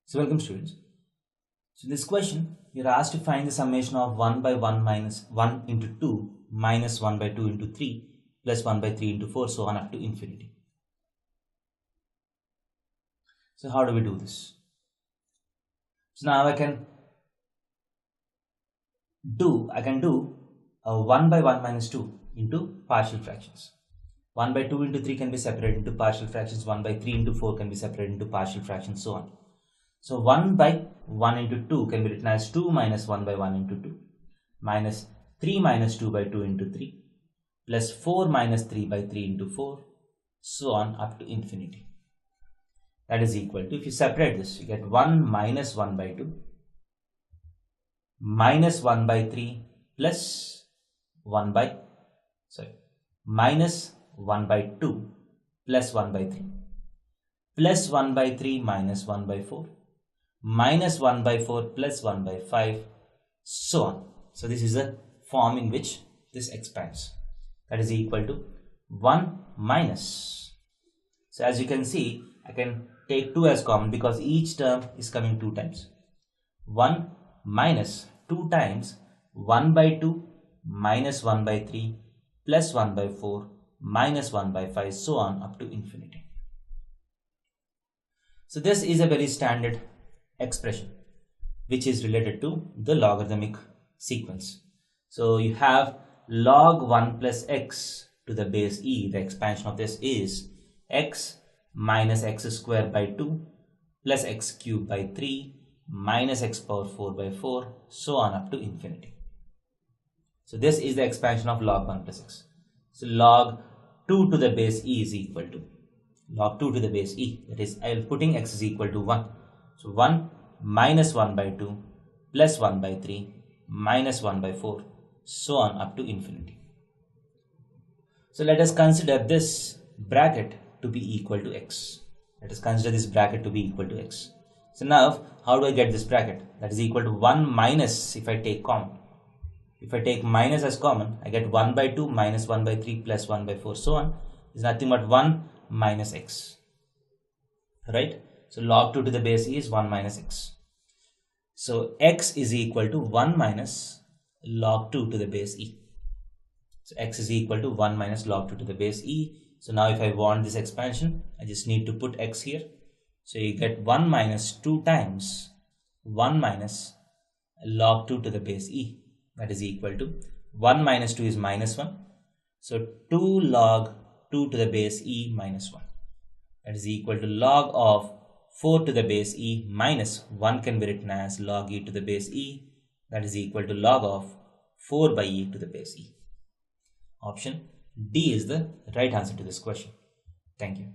So welcome students. So in this question, you're asked to find the summation of 1 by 1 minus 1 into 2 minus 1 by 2 into 3 plus 1 by 3 into 4, so on up to infinity. So how do we do this? So now I can do 1 by 1 minus 2 into partial fractions. 1 by 2 into 3 can be separated into partial fractions. 1 by 3 into 4 can be separated into partial fractions, so on. So 1 by 1 into 2 can be written as 2 minus 1 by 1 into 2 minus 3 minus 2 by 2 into 3 plus 4 minus 3 by 3 into 4, so on up to infinity. That is equal to, if you separate this, you get 1 minus 1 by 2 minus 1 by 3 plus 1 by, minus 1 by 2 plus 1 by 3 plus 1 by 3 minus 1 by 4 minus 1 by 4 plus 1 by 5, so on. So this is the form in which this expands. That is equal to 1 minus. So as you can see, I can take 2 as common because each term is coming 2 times. 1 minus 2 times 1 by 2 minus 1 by 3 plus 1 by 4 minus 1 by 5, so on up to infinity. So this is a very standard expression which is related to the logarithmic sequence. So you have log 1 plus x to the base e. The expansion of this is x minus x square by 2 plus x cube by 3 minus x power 4 by 4, so on up to infinity. So this is the expansion of log 1 plus x. So log 2 to the base e is equal to log 2 to the base e. That is, I am putting x is equal to 1. So 1 minus 1 by 2 plus 1 by 3 minus 1 by 4, so on up to infinity. So let us consider this bracket to be equal to x. Let us consider this bracket to be equal to x. So now, how do I get this bracket? That is equal to 1 minus, if I take common. If I take minus as common, I get 1 by 2 minus 1 by 3 plus 1 by 4, so on. Is nothing but 1 minus x. Right? So log 2 to the base e is 1 minus x. So x is equal to 1 minus log 2 to the base e. So x is equal to 1 minus log 2 to the base e. So now if I want this expansion, I just need to put x here. So you get 1 minus 2 times 1 minus log 2 to the base e. That is equal to 1 minus 2 is minus 1. So 2 log 2 to the base e minus 1. That is equal to log of 4 to the base e minus 1 can be written as log e to the base e. That is equal to log of 4 by e to the base e. Option D is the right answer to this question. Thank you.